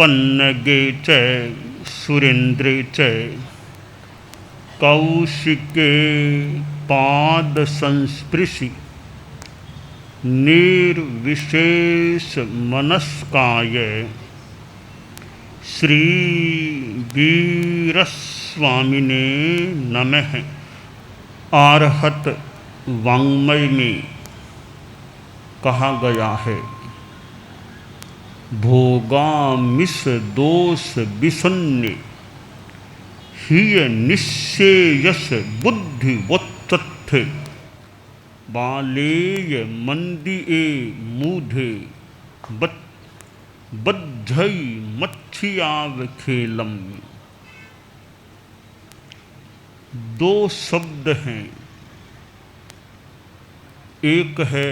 पन्नगे च सुरेन्द्रे च कौशिके पाद संस्पृशि निर्विशेष मनस्काय श्री वीरस्वामिने नमः। आर्हत वाङ्मय में कहा गया है, भोगामिष दोष विसन्ने हिय निश्चेयस बुद्धि वोत्तथे बालेय मंदिए मूढ़े बद्धई मच्छियाव खेलम। दो शब्द हैं, एक है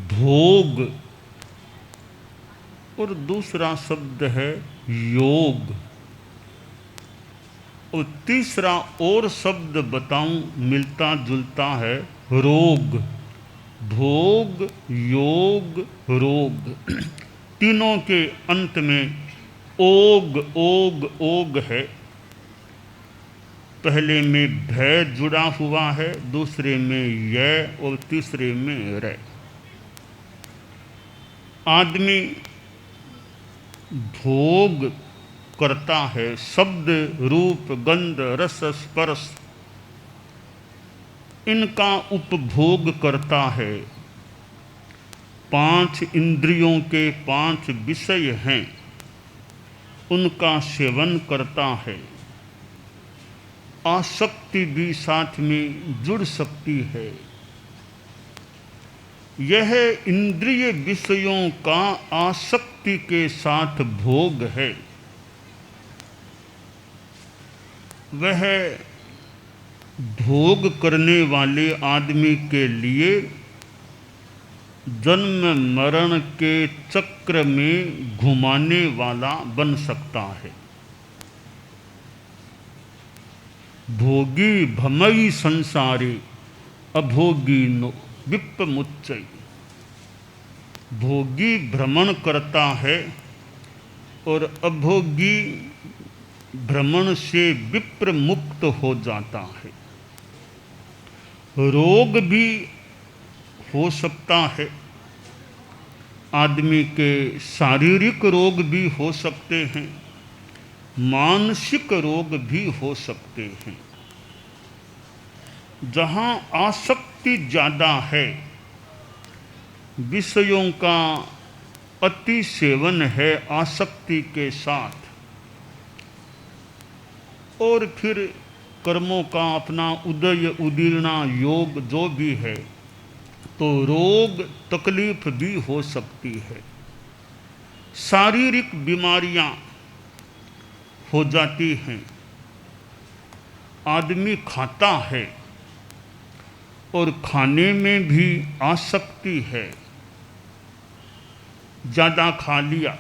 भोग और दूसरा शब्द है योग, और तीसरा और शब्द बताऊं मिलता जुलता है रोग। भोग योग रोग, तीनों के अंत में ओग ओग ओग है। पहले में भय जुड़ा हुआ है, दूसरे में य और तीसरे में र। आदमी भोग करता है, शब्द रूप गंध रस स्पर्श इनका उपभोग करता है। 5 इंद्रियों के 5 विषय हैं, उनका सेवन करता है। आसक्ति भी साथ में जुड़ सकती है। यह इंद्रिय विषयों का आसक्ति के साथ भोग है। वह भोग करने वाले आदमी के लिए जन्म मरण के चक्र में घुमाने वाला बन सकता है। भोगी भमई संसारे अभोगी नो विप्पमुच्चै। भोगी भ्रमण करता है और अभोगी भ्रमण से विप्र मुक्त हो जाता है। रोग भी हो सकता है, आदमी के शारीरिक रोग भी हो सकते हैं, मानसिक रोग भी हो सकते हैं। जहाँ आसक्ति ज़्यादा है, विषयों का अति सेवन है आसक्ति के साथ, और फिर कर्मों का अपना उदय उदीर्णा योग जो भी है, तो रोग तकलीफ भी हो सकती है। शारीरिक बीमारियां हो जाती हैं। आदमी खाता है और खाने में भी आसक्ति है, ज़्यादा खा लिया।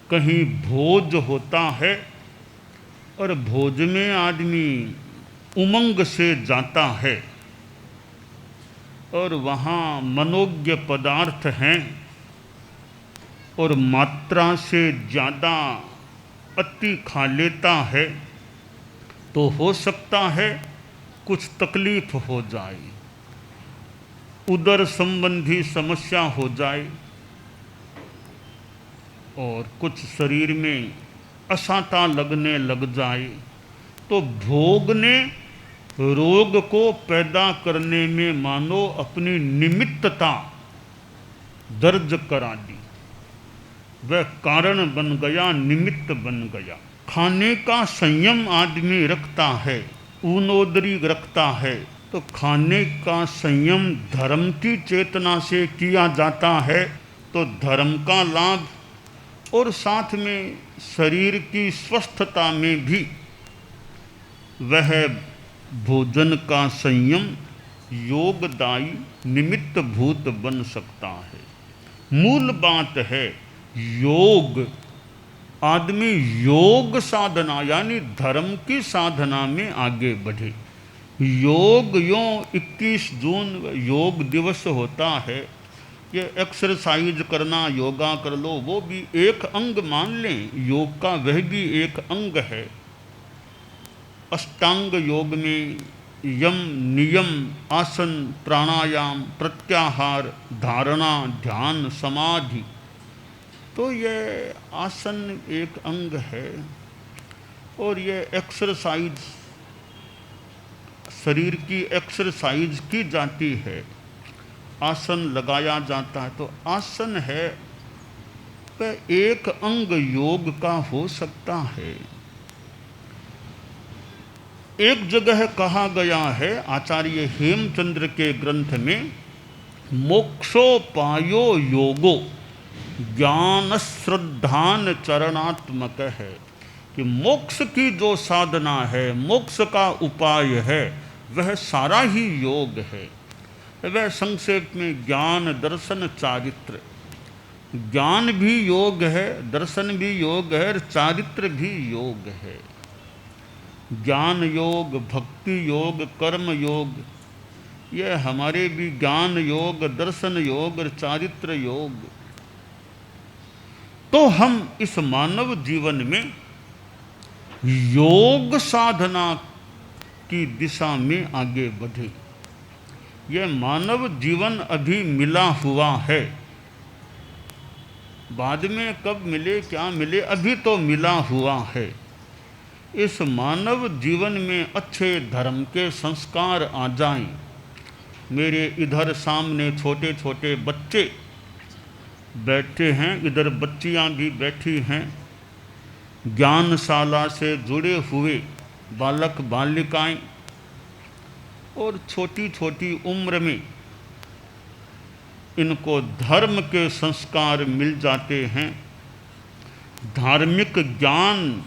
कहीं भोज होता है और भोज में आदमी उमंग से जाता है और वहाँ मनोज्ञ पदार्थ हैं और मात्रा से ज़्यादा अति खा लेता है, तो हो सकता है कुछ तकलीफ हो जाए, उदर संबंधी समस्या हो जाए और कुछ शरीर में अशांता लगने लग जाए। तो भोग ने रोग को पैदा करने में मानो अपनी निमित्तता दर्ज करा दी। वह कारण बन गया, निमित्त बन गया। खाने का संयम आदमी रखता है, ऊनोदरी रखता है, तो खाने का संयम धर्म की चेतना से किया जाता है, तो धर्म का लाभ और साथ में शरीर की स्वस्थता में भी वह भोजन का संयम योगदायी निमित्त भूत बन सकता है। मूल बात है योग। आदमी योग साधना यानी धर्म की साधना में आगे बढ़े। योग यों 21 जून योग दिवस होता है, ये एक्सरसाइज करना, योगा कर लो, वो भी एक अंग मान लें योग का, वह भी एक अंग है। अष्टांग योग में यम, नियम, आसन, प्राणायाम, प्रत्याहार, धारणा, ध्यान, समाधि, तो ये आसन एक अंग है। और ये एक्सरसाइज, शरीर की एक्सरसाइज की जाती है, आसन लगाया जाता है, तो आसन है वह एक अंग योग का हो सकता है। एक जगह कहा गया है आचार्य हेमचंद्र के ग्रंथ में, मोक्षोपायो योगो ज्ञान श्रद्धान चरणात्मक है, कि मोक्ष की जो साधना है, मोक्ष का उपाय है, वह सारा ही योग है। वह संक्षेप में ज्ञान, दर्शन, चारित्र, ज्ञान भी योग है, दर्शन भी योग है, और चारित्र भी योग है। ज्ञान योग, भक्ति योग, कर्म योग, ये हमारे भी ज्ञान योग, दर्शन योग और चारित्र योग। तो हम इस मानव जीवन में योग साधना की दिशा में आगे बढ़े। यह मानव जीवन अभी मिला हुआ है, बाद में कब मिले क्या मिले, अभी तो मिला हुआ है। इस मानव जीवन में अच्छे धर्म के संस्कार आ जाएं। मेरे इधर सामने छोटे छोटे बच्चे बैठे हैं, इधर बच्चियां भी बैठी हैं, ज्ञानशाला से जुड़े हुए बालक बालिकाएं, और छोटी छोटी उम्र में इनको धर्म के संस्कार मिल जाते हैं, धार्मिक ज्ञान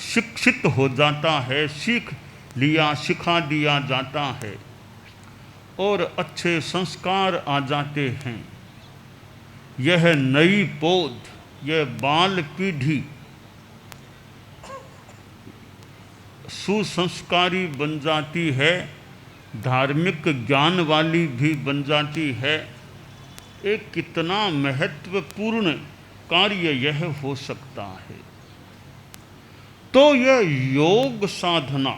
शिक्षित हो जाता है, सीख लिया, सिखा दिया जाता है, और अच्छे संस्कार आ जाते हैं। यह नई पौध, यह बाल पीढ़ी सुसंस्कारी बन जाती है, धार्मिक ज्ञान वाली भी बन जाती है। एक कितना महत्वपूर्ण कार्य यह हो सकता है। तो यह योग साधना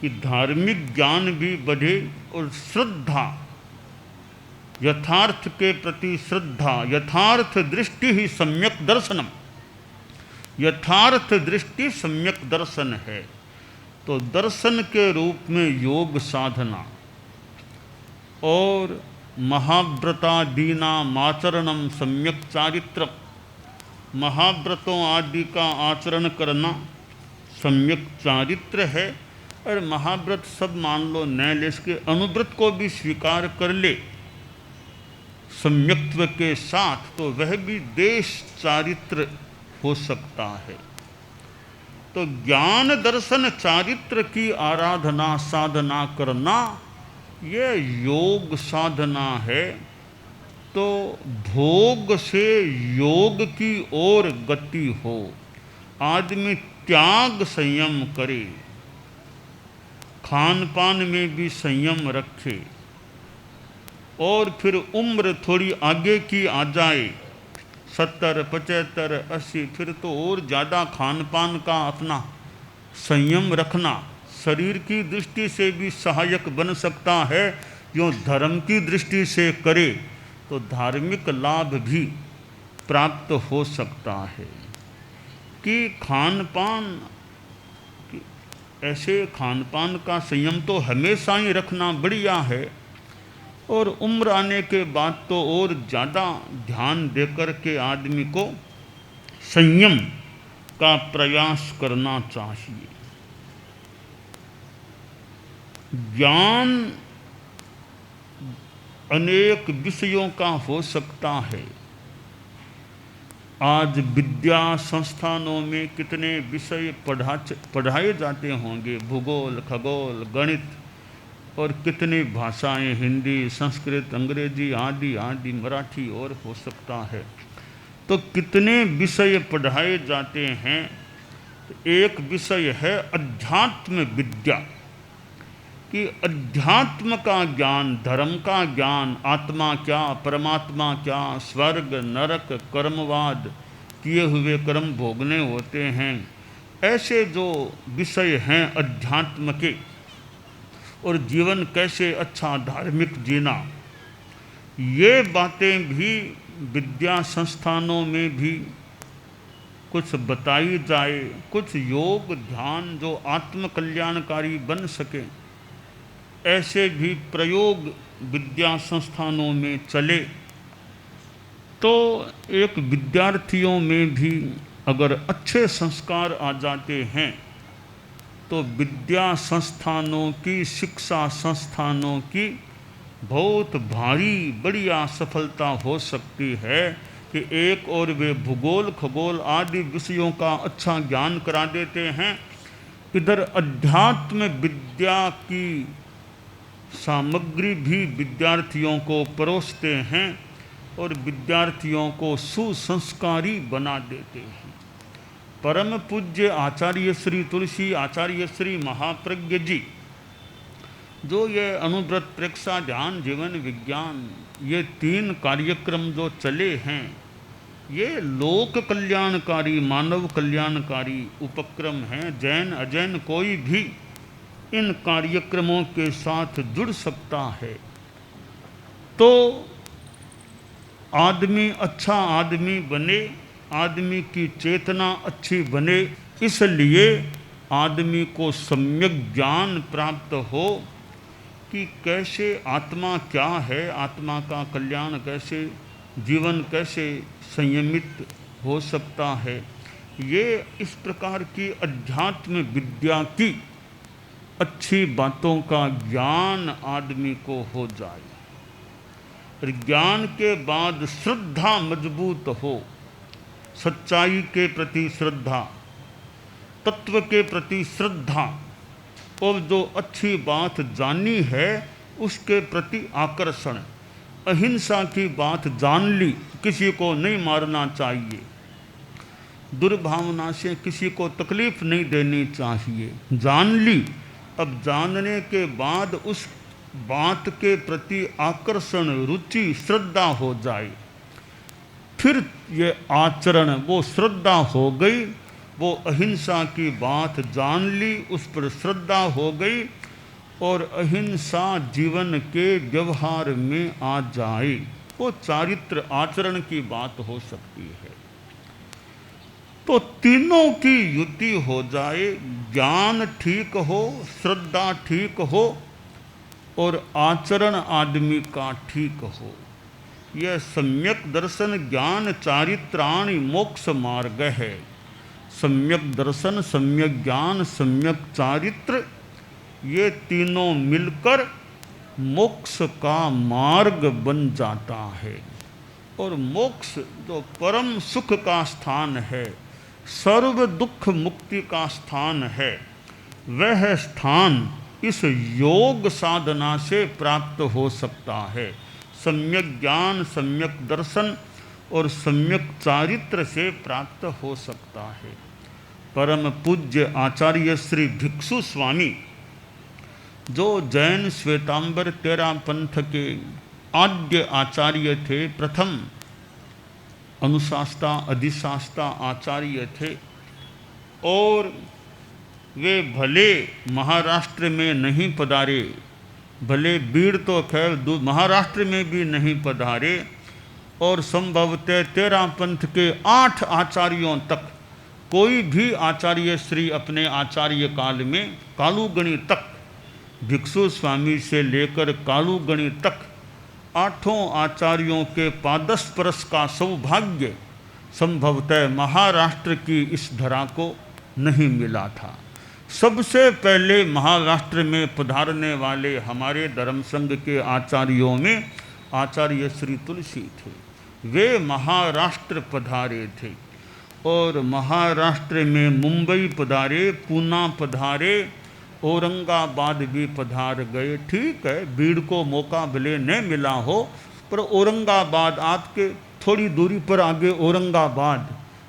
कि धार्मिक ज्ञान भी बढ़े और श्रद्धा, यथार्थ के प्रति श्रद्धा, यथार्थ दृष्टि ही सम्यक दर्शनम, यथार्थ दृष्टि सम्यक दर्शन है। तो दर्शन के रूप में योग साधना और महाव्रतादीना माचरणम सम्यक चारित्र, महाव्रतों आदि का आचरण करना सम्यक चारित्र है। और महाव्रत सब मान लो न ले, इसके अनुव्रत को भी स्वीकार कर ले सम्यक्त्व के साथ, तो वह भी देश चारित्र हो सकता है। तो ज्ञान दर्शन चारित्र की आराधना साधना करना, यह योग साधना है। तो भोग से योग की ओर गति हो, आदमी त्याग संयम करे, खान पान में भी संयम रखे, और फिर उम्र थोड़ी आगे की आ जाए, 70, 75, 80, फिर तो और ज़्यादा खान पान का अपना संयम रखना शरीर की दृष्टि से भी सहायक बन सकता है। जो धर्म की दृष्टि से करे तो धार्मिक लाभ भी प्राप्त हो सकता है। कि खान पान, ऐसे खान पान का संयम तो हमेशा ही रखना बढ़िया है, और उम्र आने के बाद तो और ज़्यादा ध्यान देकर के आदमी को संयम का प्रयास करना चाहिए। ज्ञान अनेक विषयों का हो सकता है। आज विद्या संस्थानों में कितने विषय पढ़ाए जाते होंगे, भूगोल, खगोल, गणित, और कितनी भाषाएं, हिंदी, संस्कृत, अंग्रेजी आदि आदि, मराठी और हो सकता है। तो कितने विषय पढ़ाए जाते हैं। एक विषय है अध्यात्म विद्या, कि अध्यात्म का ज्ञान, धर्म का ज्ञान, आत्मा क्या, परमात्मा क्या, स्वर्ग नरक, कर्मवाद, किए हुए कर्म भोगने होते हैं, ऐसे जो विषय हैं अध्यात्म के, और जीवन कैसे अच्छा धार्मिक जीना, ये बातें भी विद्या संस्थानों में भी कुछ बताई जाए, कुछ योग ध्यान जो आत्म कल्याणकारी बन सके, ऐसे भी प्रयोग विद्या संस्थानों में चले, तो एक विद्यार्थियों में भी अगर अच्छे संस्कार आ जाते हैं तो विद्या संस्थानों की, शिक्षा संस्थानों की बहुत भारी बढ़िया सफलता हो सकती है कि एक और वे भूगोल खगोल आदि विषयों का अच्छा ज्ञान करा देते हैं, इधर अध्यात्म विद्या की सामग्री भी विद्यार्थियों को परोसते हैं और विद्यार्थियों को सुसंस्कारी बना देते हैं। परम पूज्य आचार्य श्री तुलसी आचार्य श्री महाप्रज्ञ जी, जो ये अनुव्रत प्रेक्षा ध्यान जीवन विज्ञान, ये 3 कार्यक्रम जो चले हैं, ये लोक कल्याणकारी मानव कल्याणकारी उपक्रम हैं। जैन अजैन कोई भी इन कार्यक्रमों के साथ जुड़ सकता है, तो आदमी अच्छा आदमी बने, आदमी की चेतना अच्छी बने, इसलिए आदमी को सम्यक ज्ञान प्राप्त हो कि कैसे आत्मा क्या है, आत्मा का कल्याण कैसे, जीवन कैसे संयमित हो सकता है। ये इस प्रकार की अध्यात्म विद्या की अच्छी बातों का ज्ञान आदमी को हो जाए, और ज्ञान के बाद श्रद्धा मजबूत हो, सच्चाई के प्रति श्रद्धा, तत्व के प्रति श्रद्धा, और जो अच्छी बात जानी है उसके प्रति आकर्षण, अहिंसा की बात जान ली, किसी को नहीं मारना चाहिए, दुर्भावना से किसी को तकलीफ नहीं देनी चाहिए, जान ली। अब जानने के बाद उस बात के प्रति आकर्षण, रुचि, श्रद्धा हो जाए, फिर ये आचरण, वो श्रद्धा हो गई, वो अहिंसा की बात जान ली, उस पर श्रद्धा हो गई, और अहिंसा जीवन के व्यवहार में आ जाए, वो चारित्र आचरण की बात हो सकती है। तो तीनों की युति हो जाए, ज्ञान ठीक हो, श्रद्धा ठीक हो, और आचरण आदमी का ठीक हो। यह सम्यक दर्शन ज्ञान चारित्राणि मोक्ष मार्ग है। सम्यक दर्शन, सम्यक ज्ञान, सम्यक चारित्र, ये तीनों मिलकर मोक्ष का मार्ग बन जाता है। और मोक्ष जो परम सुख का स्थान है, सर्व दुख मुक्ति का स्थान है, वह स्थान इस योग साधना से प्राप्त हो सकता है। सम्यक ज्ञान, सम्यक दर्शन और सम्यक चारित्र से प्राप्त हो सकता है। परम पूज्य आचार्य श्री भिक्षु स्वामी, जो जैन श्वेतांबर तेरा पंथ के आद्य आचार्य थे, प्रथम अनुशास्ता अधिशास्ता आचार्य थे, और वे भले महाराष्ट्र में नहीं पधारे, भले बीड़ तो खैर महाराष्ट्र में भी नहीं पधारे, और संभवतः तेरा पंथ के 8 आचार्यों तक कोई भी आचार्य श्री अपने आचार्य काल में, कालूगणी तक, भिक्षु स्वामी से लेकर कालूगणी तक 8 आचार्यों के पादस्पर्श का सौभाग्य संभवतः महाराष्ट्र की इस धरा को नहीं मिला था। सबसे पहले महाराष्ट्र में पधारने वाले हमारे धर्म संघ के आचार्यों में आचार्य श्री तुलसी थे। वे महाराष्ट्र पधारे थे, और महाराष्ट्र में मुंबई पधारे, पूना पधारे, औरंगाबाद भी पधार गए। ठीक है, बीड़ को मौका भले न मिला हो, पर औरंगाबाद, आपके थोड़ी दूरी पर आगे औरंगाबाद,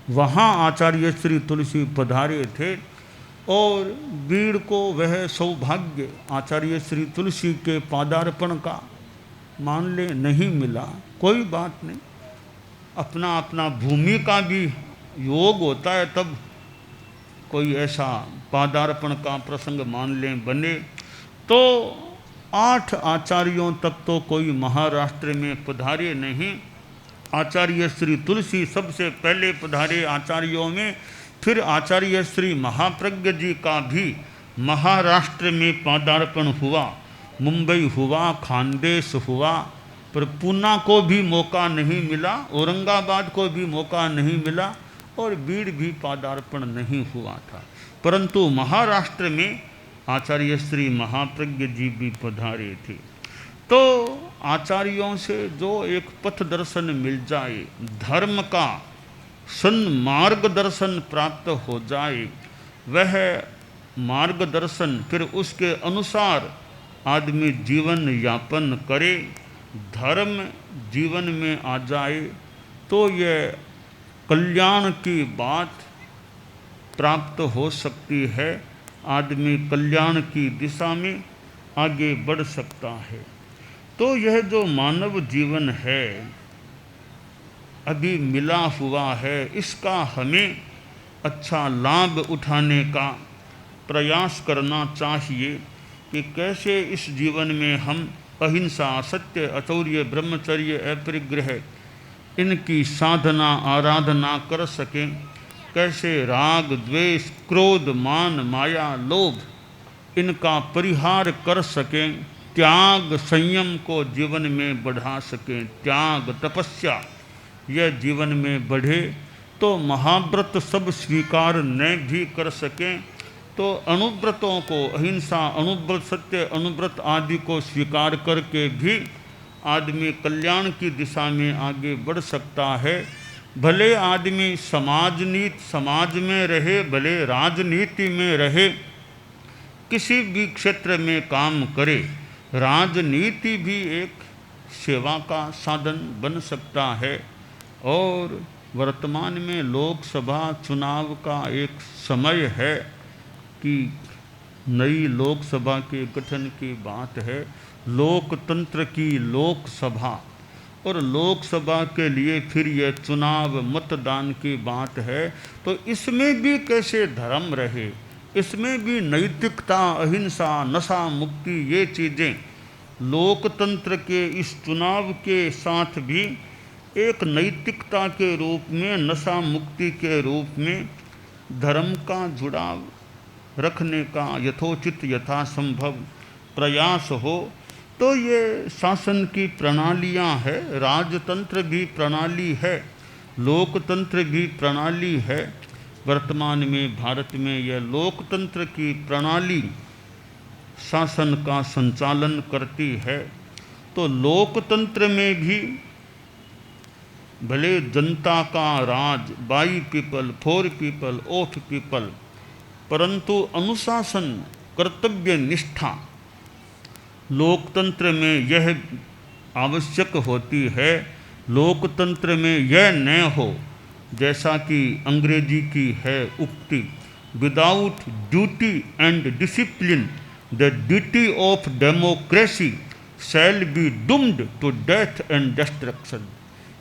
वहाँ आचार्य श्री तुलसी पधारे थे। और बीड़ को वह सौभाग्य आचार्य श्री तुलसी के पादार्पण का मान ले नहीं मिला, कोई बात नहीं, अपना अपना भूमि का भी योग होता है, तब कोई ऐसा पादार्पण का प्रसंग मान लें बने। तो 8 आचार्यों तक तो कोई महाराष्ट्र में पधारे नहीं। आचार्य श्री तुलसी सबसे पहले पधारे आचार्यों में, फिर आचार्य श्री महाप्रज्ञ जी का भी महाराष्ट्र में पादार्पण हुआ, मुंबई हुआ, खानदेश हुआ, पर पूना को भी मौका नहीं मिला, औरंगाबाद को भी मौका नहीं मिला, और बीड़ भी पादार्पण नहीं हुआ था। परंतु महाराष्ट्र में आचार्य श्री महाप्रज्ञ जी भी पधारे थे। तो आचार्यों से जो एक पथ दर्शन मिल जाए, धर्म का सन्मार्गदर्शन प्राप्त हो जाए, वह मार्गदर्शन फिर उसके अनुसार आदमी जीवन यापन करे, धर्म जीवन में आ जाए, तो यह कल्याण की बात प्राप्त हो सकती है। आदमी कल्याण की दिशा में आगे बढ़ सकता है। तो यह जो मानव जीवन है अभी मिला हुआ है, इसका हमें अच्छा लाभ उठाने का प्रयास करना चाहिए कि कैसे इस जीवन में हम अहिंसा, सत्य, अचौर्य, ब्रह्मचर्य, अपरिग्रह इनकी साधना आराधना कर सकें, कैसे राग, द्वेष, क्रोध, मान, माया, लोभ इनका परिहार कर सकें, त्याग, संयम को जीवन में बढ़ा सकें, त्याग, तपस्या यह जीवन में बढ़े, तो महाव्रत सब स्वीकार न भी कर सकें, तो अनुव्रतों को, अहिंसा, अनुव्रत, सत्य, अनुव्रत आदि को स्वीकार करके भी आदमी कल्याण की दिशा में आगे बढ़ सकता है। भले आदमी समाज में रहे, भले राजनीति में रहे, किसी भी क्षेत्र में काम करे, राजनीति भी एक सेवा का साधन बन सकता है। और वर्तमान में लोकसभा चुनाव का एक समय है कि नई लोकसभा के गठन की बात है, लोकतंत्र की लोकसभा, और लोकसभा के लिए फिर यह चुनाव मतदान की बात है। तो इसमें भी कैसे धर्म रहे, इसमें भी नैतिकता, अहिंसा, नशा मुक्ति, ये चीज़ें लोकतंत्र के इस चुनाव के साथ भी एक नैतिकता के रूप में, नशा मुक्ति के रूप में धर्म का जुड़ाव रखने का यथोचित यथासंभव प्रयास हो। तो ये शासन की प्रणालियां है, राजतंत्र भी प्रणाली है, लोकतंत्र भी प्रणाली है। वर्तमान में भारत में यह लोकतंत्र की प्रणाली शासन का संचालन करती है। तो लोकतंत्र में भी भले जनता का राज, by people, for people, of people, परंतु अनुशासन, कर्तव्य निष्ठा लोकतंत्र में यह आवश्यक होती है। लोकतंत्र में यह न हो, जैसा कि अंग्रेजी की है उक्ति, without duty and discipline the duty of democracy shall be doomed to death and destruction,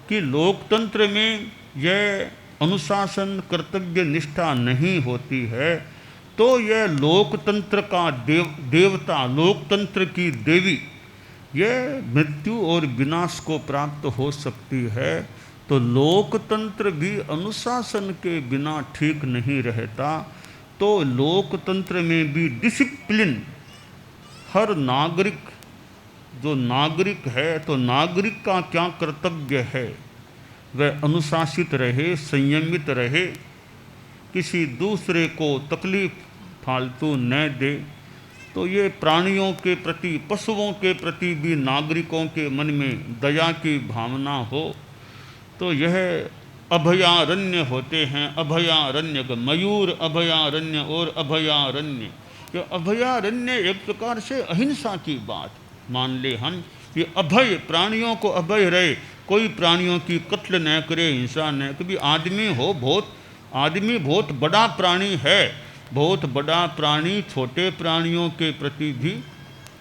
कि लोकतंत्र में यह अनुशासन, कर्तव्य निष्ठा नहीं होती है, तो यह लोकतंत्र का देवता, लोकतंत्र की देवी, यह मृत्यु और विनाश को प्राप्त हो सकती है। तो लोकतंत्र भी अनुशासन के बिना ठीक नहीं रहता। तो लोकतंत्र में भी डिसिप्लिन, हर नागरिक, जो नागरिक है, तो नागरिक का क्या कर्तव्य है, वह अनुशासित रहे, संयमित रहे, किसी दूसरे को तकलीफ फालतू न दे। तो ये प्राणियों के प्रति, पशुओं के प्रति भी नागरिकों के मन में दया की भावना हो। तो यह अभयारण्य होते हैं, अभयारण्य, मयूर अभयारण्य और अभयारण्य। ये अभयारण्य एक प्रकार से अहिंसा की बात मान ले हम, ये अभय, प्राणियों को अभय रहे, कोई प्राणियों की कत्ल न करे, हिंसा न, कभी आदमी हो, आदमी बहुत बड़ा प्राणी है, बहुत बड़ा प्राणी छोटे प्राणियों के प्रति भी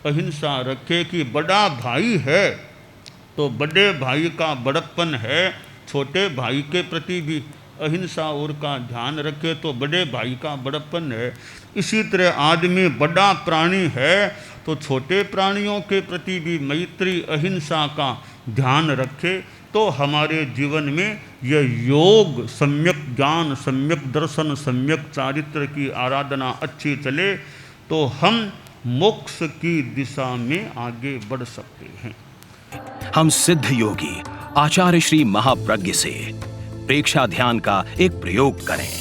अहिंसा रखे कि बड़ा भाई है तो बड़े भाई का बड़प्पन है, छोटे भाई के प्रति भी अहिंसा और का ध्यान रखे तो बड़े भाई का बड़प्पन है। इसी तरह आदमी बड़ा प्राणी है तो छोटे प्राणियों के प्रति भी मैत्री अहिंसा का ध्यान रखे तो हमारे जीवन में यह योग, सम्यक ज्ञान, सम्यक दर्शन, सम्यक चारित्र की आराधना अच्छी चले तो हम मोक्ष की दिशा में आगे बढ़ सकते हैं। हम सिद्ध योगी आचार्य श्री महाप्रज्ञ से प्रेक्षा ध्यान का एक प्रयोग करें।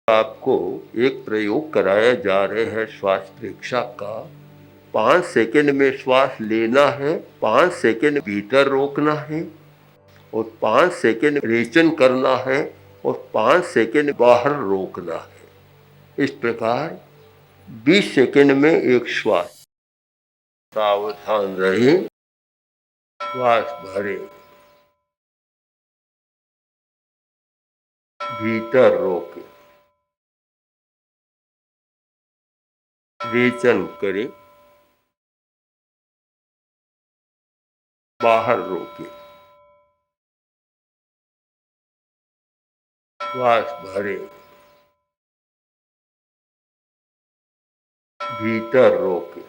आपको एक प्रयोग कराया जा रहे हैं श्वास प्रेक्षा का। 5 सेकंड में श्वास लेना है, 5 सेकंड भीतर रोकना है और 5 सेकंड रेचन करना है और 5 सेकंड बाहर रोकना है। इस प्रकार 20 सेकंड में एक श्वास। सावधान रहे, श्वास भरे, भीतर रोके, रेचन करे, बाहर रोके, श्वास भरे, भीतर रोके,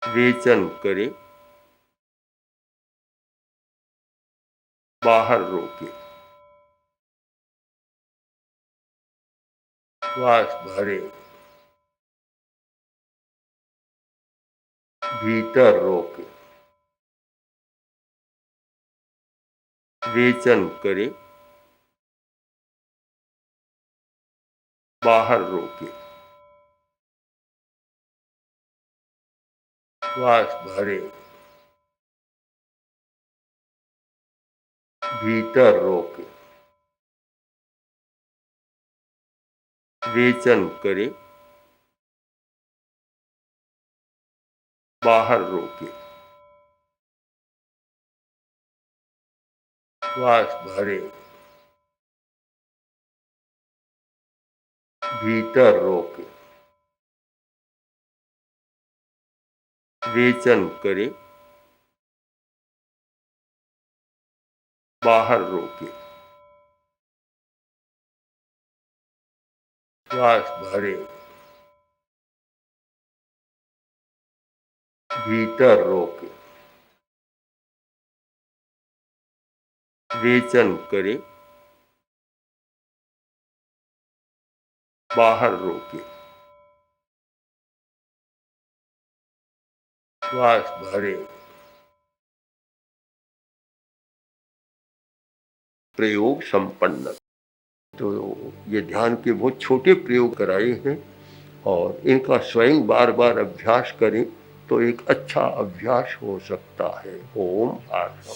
रेचन करे, बाहर रोके, श्वास भरे, भीतर रोके, रेचन करे, बाहर रोके, श्वास भरे, भीतर रोके, रेचन करे, बाहर रोके, श्वास भरे, भीतर रोके, रेचन करे, बाहर रोके, श्वास भरे, भीतर रोके, रेचन करे, बाहर रोके, श्वास भरे। प्रयोग संपन्न। तो ये ध्यान के बहुत छोटे प्रयोग कराए हैं और इनका स्वयं बार बार अभ्यास करें तो एक अच्छा अभ्यास हो सकता है। ओम आर्षम।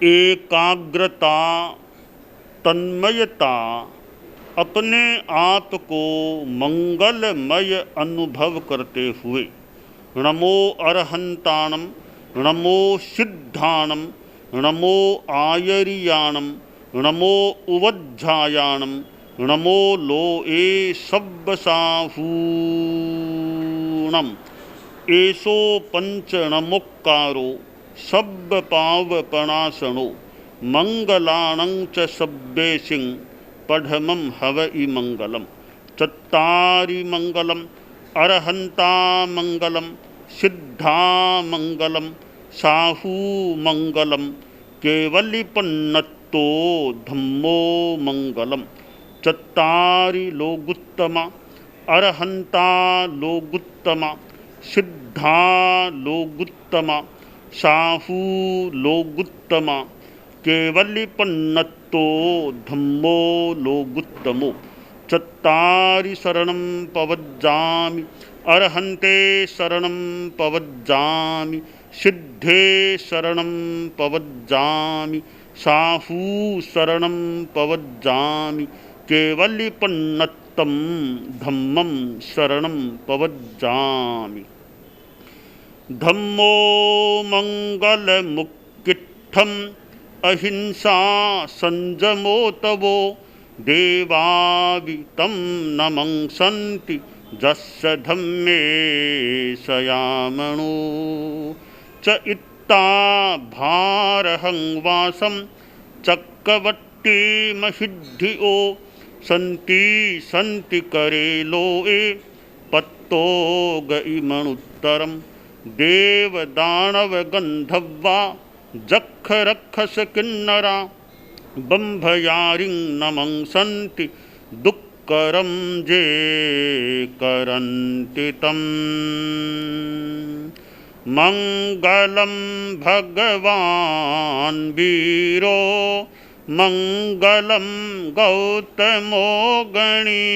एकाग्रता, तन्मयता, अपने आप को मंगलमय अनुभव करते हुए नमो अरहंताणम, नमो सिद्धाणम, नमो आयरियाणम, नमो उवज्झायाणम, नमो लोए सब्बसाहूणम, एसो पंच नमोक्कारो सब्ब पावपणासनो, मंगलाणं च सब्बेसिं पढ़मं हवइ मंगलम। चत्तारि मंगलम, अरहंता मंगलम, सिद्धा मंगलम, साहू मंगलम, केवलिपन्नत्तो धम्मो मंगलम। चत्तारि लोगुत्तमा, अरहंता लोगुत्तमा, सिद्धा लोगुत्तमा, साहू लोगुत्तमा, केवलिपन्नत्तो धम्मो लोगुत्तमो। चत्तारि शरणं पवज्जामि, अरहन्ते शरणं पवज्जामि, सिद्धे शरणं पवज्जामि, साहू शरणं पवज्जामि, केवलिपन्नत्तो तं धम्मं शरणं पवज्जामि। धम्मो मङ्गलमुक्किट्ठम् अहिंसा संयमो तवो देवावि तं नमंसन्ति जस्य धम्मे सयामणो च इत्ता भारहं वासं चक्रवर्तीमसिद्धियो सन्ति करेलोए पत्तो गइमणुत्तरं देवदानवगन्धर्वा जक्षरक्षस किन्नरा बम्भयारिं नमंसन्ति दुःकरं जे करन्ति तम्। मङ्गलं भगवान् वीरो मङ्गलं गौतमो गणी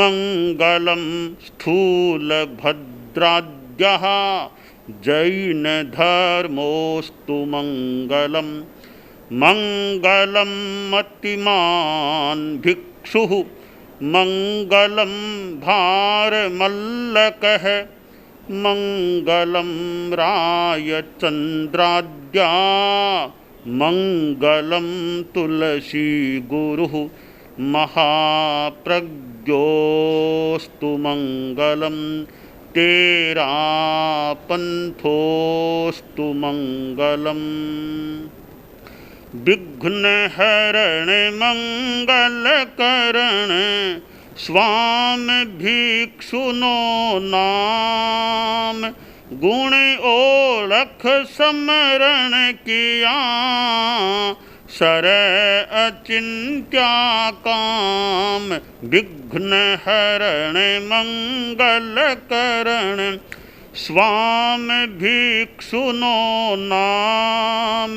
मङ्गलं स्थूलभद्राद्यः जैनधर्मोऽस्तु मङ्गलं। मङ्गलं मतिमान् भिक्षुः मङ्गलं भारमल्लकः मङ्गलं रायचन्द्राद्या मङ्गलं तुलसीगुरुः महाप्रज्ञोऽस्तु मङ्गलं तेरा पंथोस्तु मंगलम। विघ्नहरण मंगलकरण स्वामी भिक्षुनो नाम गुण ओळख समरण किया सर अचिंत्या काम। विघ्नहरण मंगलकरण स्वामी भिक्षुनो नाम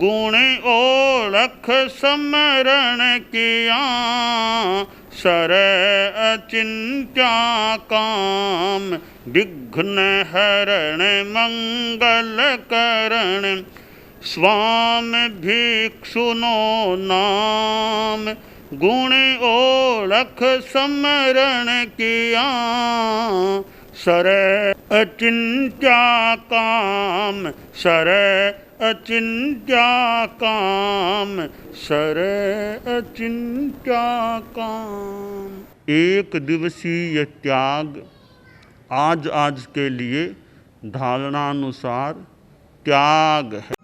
गुण ओळख समरण किया सर अचिंत्या काम। विघ्नहरण मंगलकरण स्वामी भिक्षुनो नाम गुण ओळख समरण किया सर अचिंत्या काम। सर अचिंत्या काम सर अचिंत्या काम। एक दिवसीय त्याग आज के लिए धारणानुसार त्याग है।